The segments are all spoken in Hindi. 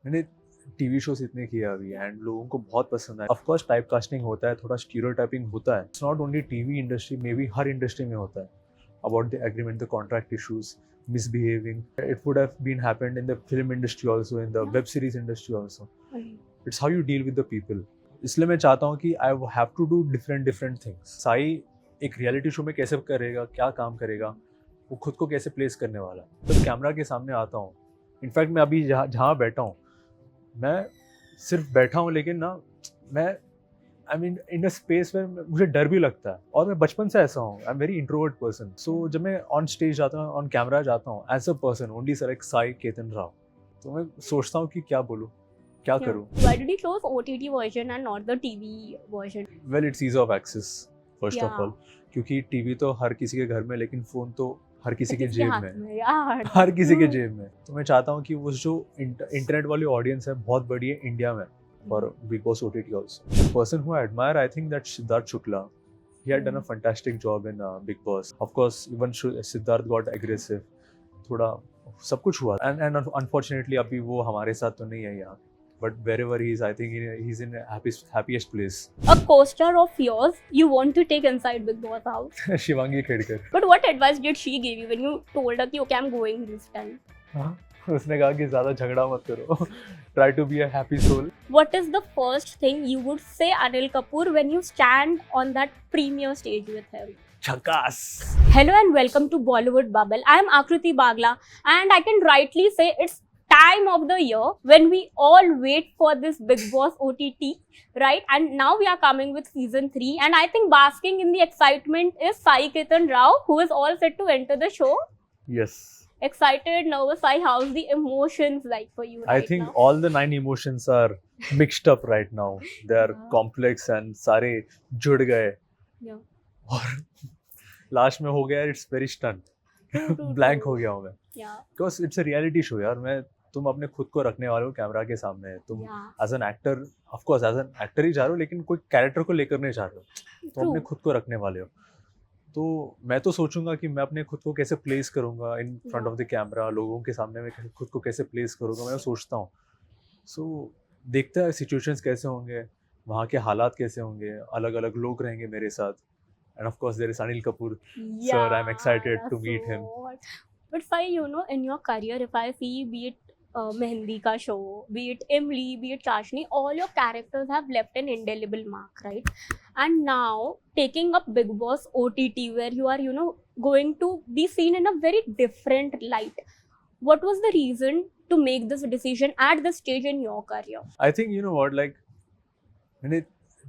मैंने टीवी शोज इतने किए अभी एंड लोगों को बहुत पसंद है। ऑफ कोर्स टाइप कास्टिंग होता है, थोड़ा स्टीरियोटाइपिंग होता है। It's not only TV industry, may be her industry में होता है। About the agreement, the contract issues, misbehaving. It would have been happened in the film industry also, in the web series industry also. It's how you deal with the people. इसलिए मैं चाहता हूँ कि I have to do different things. Sai एक रियलिटी शो में कैसे करेगा, क्या काम करेगा, वो खुद को कैसे प्लेस करने वाला है। जब कैमरा के सामने आता हूँ, इनफैक्ट मैं अभी जहाँ बैठा हूँ, मैं सिर्फ बैठा हूँ, लेकिन ना मैं I mean in a space में मुझे डर भी लगता है। और मैं बचपन से ऐसा हूँ, I am very introvert person. So जब मैं ऑन स्टेज जाता हूँ, ऑन कैमरा जाता हूँ, as a person only select Sai Ketan Rao, तो मैं सोचता हूँ कि क्या बोलूँ, क्या करूँ। Why did you choose OTT version and not the TV version? Well it's ease of access first of all, क्योंकि टीवी तो हर किसी के घर में, लेकिन फोन तो हर किसी के जेब में, यार हर किसी के जेब में। तो मैं चाहता हूँ कि वो जो इंटरनेट वाली ऑडियंस है बहुत बड़ी है इंडिया में for Big Boss OTT also. The person who I admire, I think that's Siddharth Shukla. He had done a fantastic job in Big Boss. Of course, even Siddharth got aggressive. थोड़ा सब कुछ हुआ and unfortunately अभी वो हमारे साथ तो नहीं है यहाँ. But wherever he is, I think he's in happiest place. A co-star of yours you want to take inside Big Boss house. Shivangi Khedkar. But what advice did she give you when you told her कि okay I'm going this time? हाँ, उसने कहा कि ज़्यादा झगड़ा मत करो. Try to be a happy soul. What is the first thing you would say Anil Kapoor when you stand on that premiere stage with him? Chakas. Hello and welcome to Bollywood Bubble. I am Akruti Bagla and I can rightly say it's time of the year when we all wait for this Big Boss OTT, right? And now we are coming with season 3 and I think basking in the excitement is Sai Ketan Rao, who is all set to enter the show. Yes. Excited, nervous, how's the emotions like for you right I think now? all the 9 emotions are mixed up right now. They are complex and सारे जुड़ गए. Yeah. और लास्ट में हो गया, it's very stunned. Blank हो गया हूँ मैं. Yeah. Because it's a reality show यार. तुम अपने खुद को रखने वाले हो कैमरा के सामने. तुम as an actor, of course as an actor ही जा रहे हो, लेकिन कोई कैरेक्टर को लेकर नहीं जा रहे हो. तुम अपने खुद को रखने वाले हो. तो मैं तो सोचूंगा कि मैं अपने खुद को कैसे प्लेस करूंगा इन फ्रंट ऑफ द कैमरा, लोगों के सामने मैं खुद को कैसे प्लेस करूंगा, मैं सोचता हूँ. सो देखते हैं सिचुएशंस कैसे होंगे, वहाँ के हालात कैसे होंगे, अलग अलग लोग रहेंगे मेरे साथ. And of course there is Anil Kapoor sir. I am excited to meet him. But Sai, you know, in your career, if I see, be it Mehendi ka show, be it Imli, be it Chashni, all your characters have left an indelible mark, right? And now taking up Big Boss OTT, where you are, you know, going to be seen in a very different light. What was the reason to make this decision at this stage in your career? I think you know what, like मैंने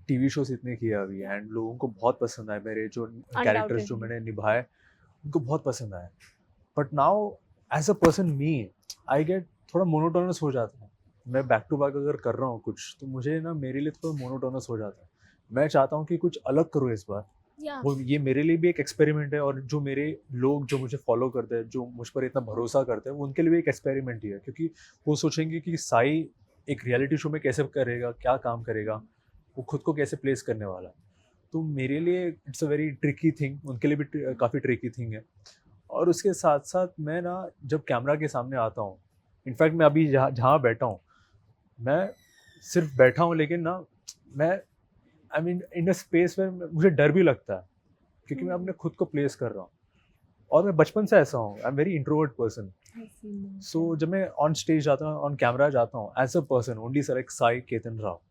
टीवी शोज इतने किए अभी एंड लोगों को बहुत पसंद आए. मेरे जो कैरेक्टर्स जो मैंने निभाए उनको बहुत पसंद आए. But now as a person me, I get थोड़ा मोनोटोनस हो जाता है. मैं बैक टू बैक अगर कर रहा हूँ कुछ, तो मुझे ना मेरे लिए थोड़ा मोनोटोनस हो जाता है. मैं चाहता हूँ कि कुछ अलग करूँ इस बार. वो ये मेरे लिए भी एक एक्सपेरिमेंट है, और जो मेरे लोग जो मुझे फॉलो करते हैं, जो मुझ पर इतना भरोसा करते हैं, वो उनके लिए भी एक एक्सपेरिमेंट ही है. क्योंकि वो सोचेंगे कि साई एक रियलिटी शो में कैसे करेगा, क्या काम करेगा, वो खुद को कैसे प्लेस करने वाला है. तो मेरे लिए it's a very tricky thing, उनके लिए भी काफ़ी ट्रिकी थिंग है. और उसके साथ साथ मैं ना जब कैमरा के सामने आता हूँ, इनफैक्ट मैं अभी जहाँ बैठा हूँ, मैं सिर्फ बैठा हूँ, लेकिन ना मैं I mean in a space में मुझे डर भी लगता है, क्योंकि मैं अपने खुद को प्लेस कर रहा हूँ. और मैं बचपन से ऐसा हूँ, I am very introvert person. So जब मैं ऑन स्टेज जाता हूँ, ऑन कैमरा जाता हूँ, as a person only select Sai Ketan Rao,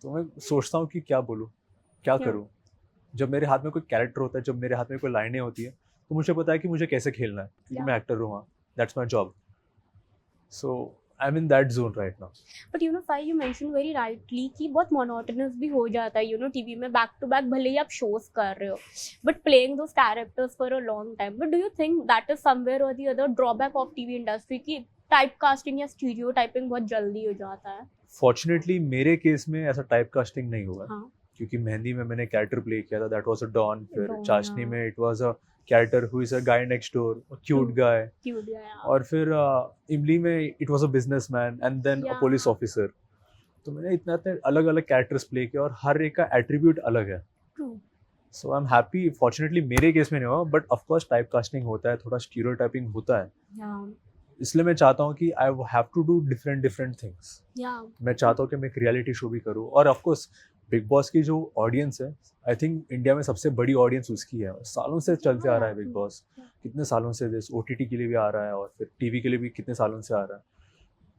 तो मैं सोचता हूँ कि क्या बोलूँ, क्या करूँ. जब मेरे हाथ में कोई कैरेक्टर होता है, जब मेरे हाथ में कोई लाइनें होती है, तो मुझे पता है कि मुझे कैसे खेलना है, क्योंकि मैं एक्टर हूँ. That's my job. So I'm in that zone right now. But you know, Sai, you mentioned very rightly कि बहुत monotonous भी हो जाता है, you know, TV में back to back भले ही आप shows कर रहे हो, but playing those characters for a long time. But do you think that is somewhere or the other drawback of TV industry कि typecasting या stereotyping बहुत जल्दी हो जाता है? Fortunately मेरे केस में ऐसा typecasting नहीं हुआ. हाँ. क्योंकि मेहंदी में मैंने कैरेक्टर प्ले किया था, that was a Don. फिर चाशनी में it was a character who is a guy next door, a cute guy. और फिर इमली में it was a businessman and then a police officer. तो मैंने इतने अलग अलग कैरेक्टर्स प्ले किया, और हर एक का एट्रीब्यूट अलग है. सो आई एम हैप्पी. फॉर्चुनेटली मेरे केस में नहीं हुआ, but of course type casting होता है, थोड़ा स्टीरियोटाइपिंग होता है. इसलिए मैं चाहता हूँ कि I have to do different things. Yeah. मैं चाहता हूँ कि मैं एक रियलिटी शो भी करूँ, और ऑफ कोर्स बिग बॉस की जो ऑडियंस है, आई थिंक इंडिया में सबसे बड़ी ऑडियंस उसकी है। सालों से चलते आ रहा है बिग बॉस, कितने सालों से, दिस OTT के लिए भी आ रहा है और फिर टीवी के लिए भी कितने सालों से आ रहा है।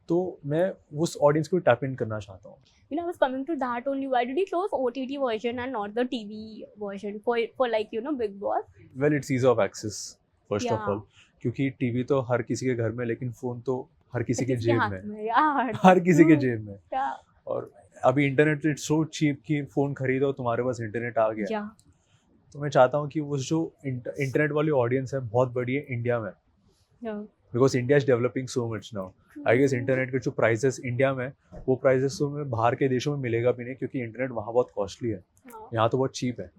तो मैं उस ऑडियंस को टैप इन करना चाहता हूँ। You know, I was coming to that only. Why did you choose OTT version and not the TV version for like, you know, Big Boss? Well it's ease of access first of Yeah. All, क्योंकि टीवी तो हर किसी के घर में, लेकिन फोन तो हर किसी के किसके जेब हाथ में, में यार? हर किसी के True. जेब में। Yeah. और अभी इंटरनेट इट्स सो चीप कि फोन खरीदो तुम्हारे पास इंटरनेट आ गया। Yeah. तो मैं चाहता हूँ कि वो जो इंटरनेट वाली ऑडियंस है बहुत बड़ी है इंडिया में, Yeah. Because India is developing so much now. I guess internet के जो प्राइसेस इंडिया में, वो प्राइसेस तो में बाहर के देशों में मिलेगा भी नहीं, क्योंकि इंटरनेट वहाँ बहुत कॉस्टली है, Yeah. यहाँ तो बहुत चीप है।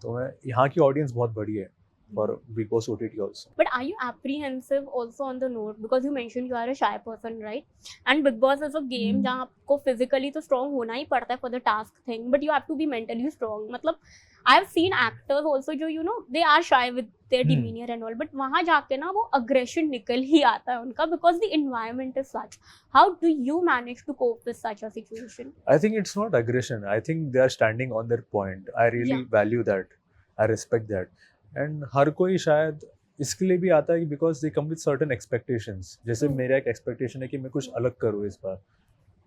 तो मैं यहाँ की ऑडियंस बहुत बड़ी है for big boss OTT also. But are you apprehensive also on the note, because you mentioned you are a shy person, right? And Big Boss is a game जहाँ आपको physically तो strong होना ही पड़ता है for the task thing, but you have to be mentally strong. मतलब I have seen actors also जो you know they are shy with their demeanor and all, but वहाँ जाके ना वो aggression निकल ही आता है उनका, because the environment is such. How do you manage to cope with such a situation? I think it's not aggression. I think they are standing on their point. I really Yeah. value that. I respect that. And हर कोई शायद इसके लिए भी आता है because they come with certain expectations. जैसे True. मेरा एक expectation है कि मैं कुछ अलग करूँ इस बार,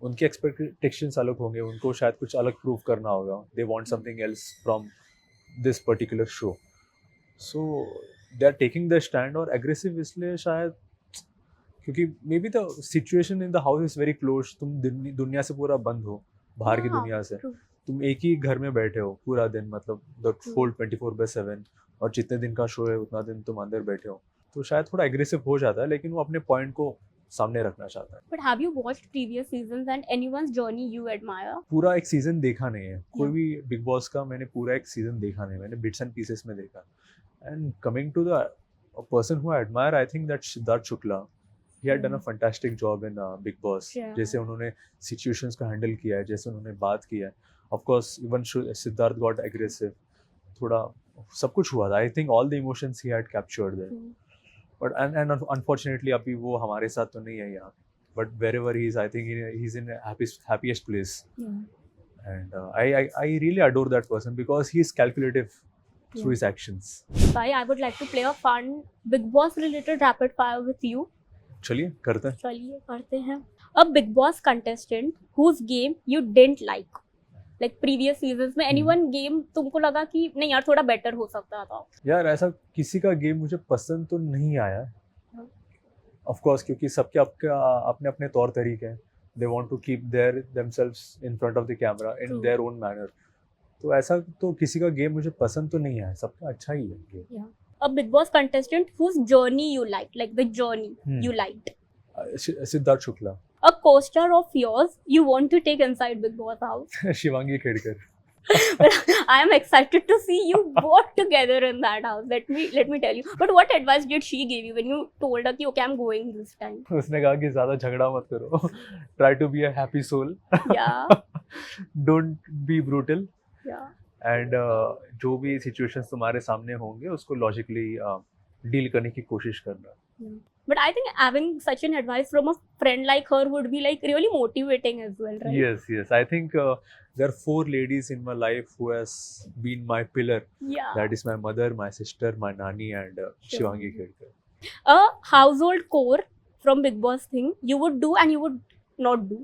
उनके expectations अलग होंगे, उनको शायद कुछ अलग prove करना होगा. They want something else from this particular show. So they are taking the stand, और aggressive इसलिए शायद क्योंकि may be the situation in the house is very close. तुम दुनिया से पूरा बंद हो, बाहर की Yeah, दुनिया से। true. तुम एक ही घर में बैठे हो पूरा दिन, मतलब द True. होल 24/7, और जितने दिन का शो है उतना दिन तुम अंदर बैठे हो, तो शायद थोड़ा एग्रेसिव हो जाता है, लेकिन वो अपने पॉइंट को सामने रखना चाहता है। But have you watched previous seasons and anyone's journey you admire? पूरा एक सीजन देखा नहीं है कोई Yeah. भी बिग बॉस का, मैंने पूरा एक सीजन देखा नहीं, मैंने बिट्स एंड पीसेस में देखा। And coming to the person who I admire, I think that Siddharth Shukla, he had done a fantastic job in Big Boss. Yeah. जैसे उन्होंने situations को handle किया है, जैसे उन्होंने बात किया है। Of course, even Siddharth got aggressive, थोड़ा सब कुछ हुआ था। I think all the emotions he had captured there. But and unfortunately अभी वो हमारे साथ तो नहीं है यहाँ। But wherever he is, I think he's in a happiest place. Yeah. And I really adore that person because he is calculative through Yeah. his actions. Sai, I would like to play a fun Big Boss related rapid fire with you. चलिए करते हैं। चलिए करते हैं। A Big Boss contestant whose game you didn't like previous seasons में anyone game तुमको लगा कि नहीं यार थोड़ा better हो सकता था? यार ऐसा किसी का गेम मुझे पसंद तो नहीं आया, ऑफ कोर्स, क्योंकि सबके अपने अपने तौर तरीके हैं। They want to keep themselves in front of the camera in True. Their own manner. तो ऐसा तो किसी का गेम मुझे पसंद तो नहीं आया, सबका अच्छा ही है game. A Big Boss contestant whose journey you liked, like the journey you liked. Siddharth Shukla. A co-star of yours you want to take inside Big Boss house. Shivangi Khedkar. I am excited to see you both together in that house. Let me tell you. But what advice did she give you when you told her कि okay I'm going this time? उसने कहा कि ज्यादा झगड़ा मत करो, try to be a happy soul, Yeah. Don't be brutal, Yeah. And जो भी सिचुएशंस तुम्हारे सामने होंगे उसको लॉजिकली डील करने की कोशिश करना। But I think having such an advice from a friend like her would be like really motivating as well, right? Yes. I think there are 4 ladies in my life who has been my pillar. Yeah. That is my mother, my sister, my nani, and Shivangi Khedkar. A household core from Big Boss thing you would do and you would not do.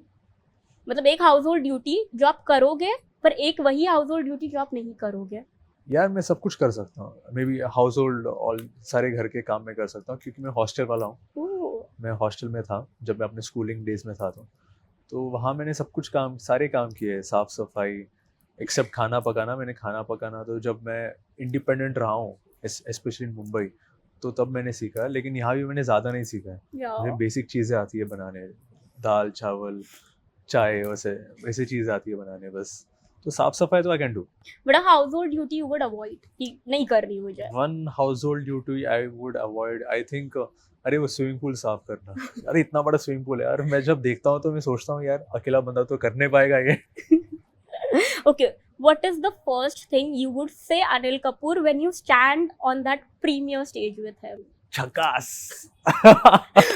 मतलब एक household duty जो आप करोगे पर एक वही household duty जो आप नहीं करोगे. यार मैं सब कुछ कर सकता हूँ, मे बी हाउस होल्ड और सारे घर के काम में कर सकता हूँ, क्योंकि मैं हॉस्टल वाला हूँ। Ooh. मैं हॉस्टल में था जब मैं अपने स्कूलिंग डेज में था, तो वहाँ मैंने सब कुछ सारे काम किए, साफ सफाई, एक्सेप्ट खाना पकाना। मैंने खाना पकाना तो जब मैं इंडिपेंडेंट रहा हूँ, स्पेशली इन मुंबई, तो तब मैंने सीखा। लेकिन यहाँ भी मैंने ज़्यादा नहीं सीखा है। Yeah. मुझे बेसिक चीज़ें आती है बनाने, दाल चावल चाय, वैसे चीज़ आती है बनाने बस। तो साफ सफाई तो I can do. But a household duty you would avoid कि नहीं करनी मुझे. One house hold duty I would avoid, I think, अरे वो स्विमिंग पूल साफ करना। अरे इतना बड़ा स्विमिंग पूल है यार, मैं जब देखता हूँ तो मैं सोचता हूँ यार अकेला बंदा तो कर नहीं पाएगा ये। Okay, what is the first thing you would say Anil Kapoor when you stand on that premiere stage with him? झकास।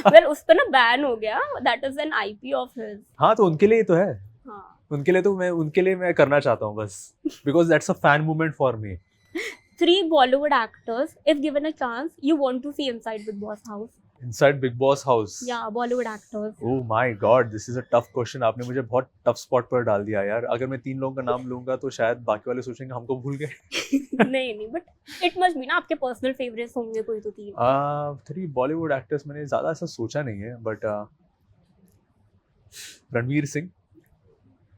वेल उस पे ना बैन हो गया, that is an IP of his. हाँ तो उनके लिए तो है, हाँ, उनके लिए मैं करना चाहता हूँ बस, because that's a fan movement for me. 3 Bollywood actors, if given a chance, you want to see inside Big Boss house. Inside big Boss house. Yeah, Bollywood actors. Oh my God, this is a tough question. आपने मुझे बहुत टफ स्पॉट पर डाल दिया यार। अगर मैं 3 लोगों का नाम लूंगा तो शायद बाकी वाले सोचेंगे हमको भूल गए। नहीं, बट इट मस्ट बी ना, आपके पर्सनल फेवरेट्स होंगे कोई तो 3। 3 बॉलीवुड एक्टर्स मैंने ज्यादा ऐसा सोचा नहीं है, बट रणवीर सिंह,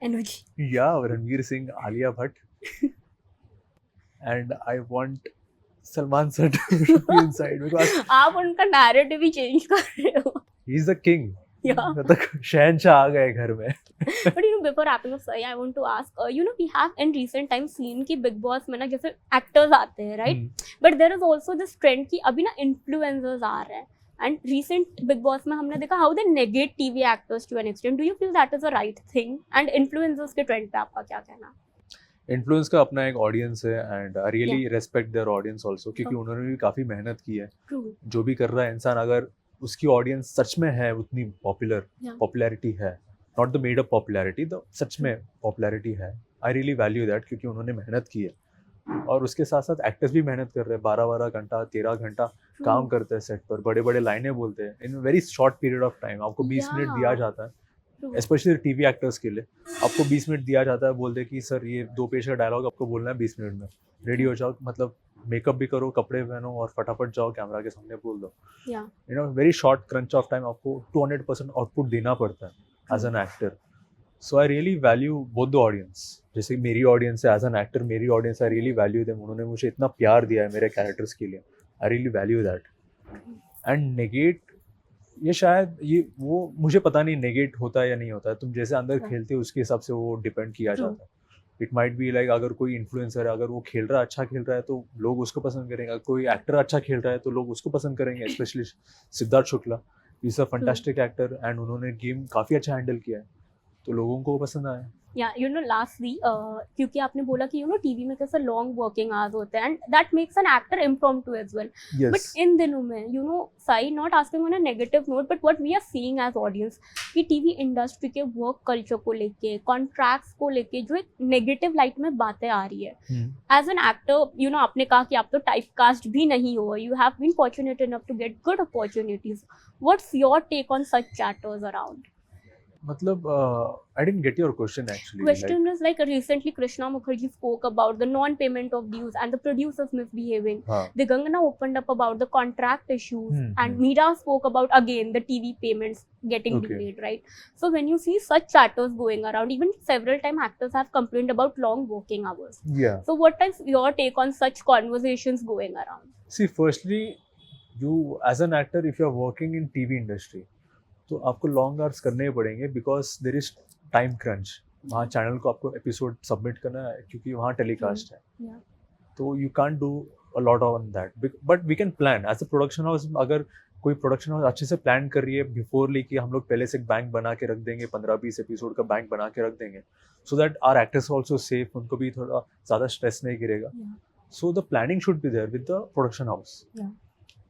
एनर्जी। या Ranveer Singh, Alia Bhatt, and I want Salman sir to be inside because आप उनका नैरेटिव ही चेंज कर रहे हो। He is the king. Yeah. मतलब शहंशाह आ गए घर में। But you know, before wrapping up, Sai, I want to ask, you know, we have in recent times seen कि Big Boss में ना जैसे actors आते हैं, right? But there is also this trend कि अभी ना influencers आ रहे हैं, and recent Big Boss में हमने देखा how they negate TV actors to an extent. Do you feel that is a right thing? And influencers के trend पे आपका क्या कहना? इन्फ्लुएंस का अपना एक ऑडियंस है, and I really respect their audience also, क्योंकि उन्होंने भी काफी मेहनत की है। True. जो भी कर रहा है इंसान, अगर उसकी ऑडियंस सच में है उतनी पॉपुलैरिटी है, not the made up popularity, the such में पॉपुलैरिटी है, आई रियली वैल्यू दैट, क्योंकि उन्होंने मेहनत की है। और उसके साथ साथ एक्टर्स भी मेहनत कर रहे हैं, 12-12 घंटा 13 घंटा काम करते हैं सेट पर, बड़े बड़े लाइनें बोलते हैं in very short period of time. आपको 20 मिनट दिया जाता है, स्पेशली टीवी एक्टर्स के लिए आपको 20 मिनट दिया जाता है, बोलते कि सर ये 2 पेज का डायलॉग आपको बोलना है 20 मिनट में, रेडी हो जाओ, मतलब मेकअप भी करो, कपड़े पहनो और फटाफट जाओ कैमरा के सामने बोल दो। You know very short crunch of time आपको 200% आउटपुट देना पड़ता है as an actor. So I really value both the audience, जैसे मेरी ऑडियंस है एज एन एक्टर, मेरी audience I really value them, उन्होंने मुझे इतना प्यार दिया है मेरे कैरेक्टर्स के लिए, I really value that. And negate, ये शायद ये वो मुझे पता नहीं नेगेट होता है या नहीं होता है, तुम जैसे अंदर खेलते हो उसके हिसाब से वो डिपेंड किया जाता है। इट माइट बी लाइक, अगर कोई इन्फ्लुएंसर है, अगर वो खेल रहा है, अच्छा खेल रहा है तो लोग उसको पसंद करेंगे, कोई एक्टर अच्छा खेल रहा है तो लोग उसको पसंद करेंगे, specially Siddharth Shukla is a fantastic actor, and उन्होंने गेम काफ़ी अच्छा हैंडल किया है तो लोगों को पसंद आया। Yeah, you know, lastly, क्योंकि आपने बोला कि टीवी में कैसे लॉन्ग वर्किंग आवर्स होते हैं, and that makes an actor impromptu as well. But इन दिनों में Sai, not asking on a negative note, but what we are seeing as audience कि टीवी इंडस्ट्री के वर्क कल्चर को लेके, कॉन्ट्रैक्ट्स को लेके जो एक नेगेटिव लाइट में बातें आ रही है। एज एन एक्टर, आपने कहा कि आप तो टाइपकास्ट भी नहीं हो, you have been fortunate enough to get good opportunities. What's your take on such chatters around? मतलब I didn't get your question actually. Question is like recently Krishna Mukherjee spoke about the non-payment of dues and the producers misbehaving. Digangana opened up about the contract issues, and Meera spoke about again the TV payments getting delayed, right? So when you see such chatters going around, even several time actors have complained about long working hours. Yeah. So what is your take on such conversations going around? See, firstly, you as an actor, if you are working in TV industry, तो आपको लॉन्ग आवर्स करने ही पड़ेंगे, because there is time crunch. वहाँ चैनल को आपको एपिसोड सबमिट करना है क्योंकि वहाँ टेलीकास्ट है, तो you can't do a lot on that, but we can plan as a production house. अगर कोई प्रोडक्शन हाउस अच्छे से प्लान कर रही है बिफोरली कि हम लोग पहले से एक बैंक बना के रख देंगे, 15-20 एपिसोड का बैंक बना के रख देंगे, so that our actors also safe, उनको भी थोड़ा ज़्यादा स्ट्रेस नहीं गिरेगा। So the planning should be there with the production house.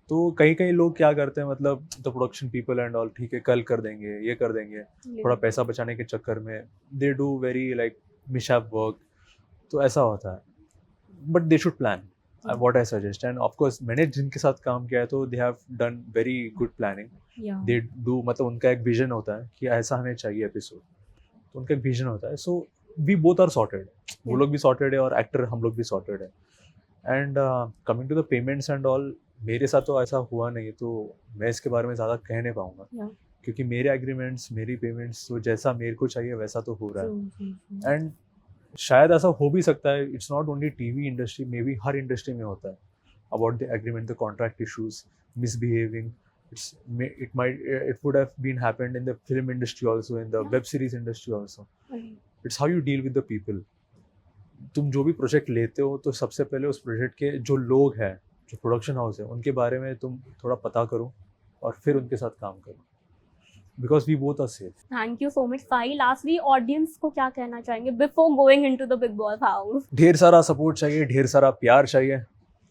तो कई लोग क्या करते हैं, मतलब the production people and all, ठीक है कल कर देंगे, ये कर देंगे, थोड़ा पैसा बचाने के चक्कर में they do very like mishap work, तो ऐसा होता है। But they should plan, what I suggest, and of course मैंने जिनके साथ काम किया है तो they have done very good planning. They do, मतलब उनका एक विजन होता है कि ऐसा हमें चाहिए एपिसोड, तो उनका एक विजन होता है। So we both are sorted, वो लोग भी सॉर्टेड है और एक्टर हम लोग भी सॉर्टेड है। And coming to the payments and all, मेरे साथ तो ऐसा हुआ नहीं, तो मैं इसके बारे में ज़्यादा कह नहीं पाऊँगा, क्योंकि मेरे एग्रीमेंट्स, मेरी पेमेंट्स, तो जैसा मेरे को चाहिए वैसा तो हो रहा है। एंड शायद ऐसा हो भी सकता है, it's not only TV industry, may be her industry में होता है, about the agreement, the contract issues, misbehaving, it would have been happened in the film industry also, in the web series industry also. It's how you deal with the people. तुम जो भी प्रोजेक्ट लेते हो तो सबसे पहले उस प्रोजेक्ट के जो लोग हैं, जो प्रोडक्शन हाउस है, उनके बारे में तुम थोड़ा पता करो और फिर उनके साथ काम करो, because we both are safe. Thank you so much Sai. Lastly audience को क्या कहना चाहेंगे before going into the Bigg Boss house? ढेर सारा सपोर्ट चाहिए, ढेर सारा प्यार चाहिए,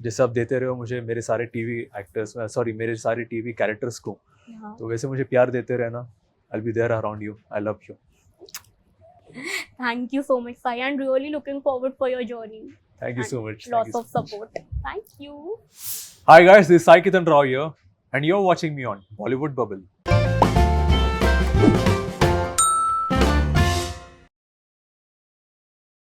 जैसे आप देते रहे हो मुझे मेरे सारे टीवी एक्टर्स, सॉरी मेरे सारे टीवी कैरेक्टर्स को, Yeah. तो वैसे मुझे प्यार देते रहना. I'll be there around you. I love you. Thank you so much, Sai, and really looking forward for your journey. Thank you And so much. Thank Lots you so of support. Thank you. Hi guys, this is Sai Kitan Rao here, and you're watching me on Bollywood Bubble.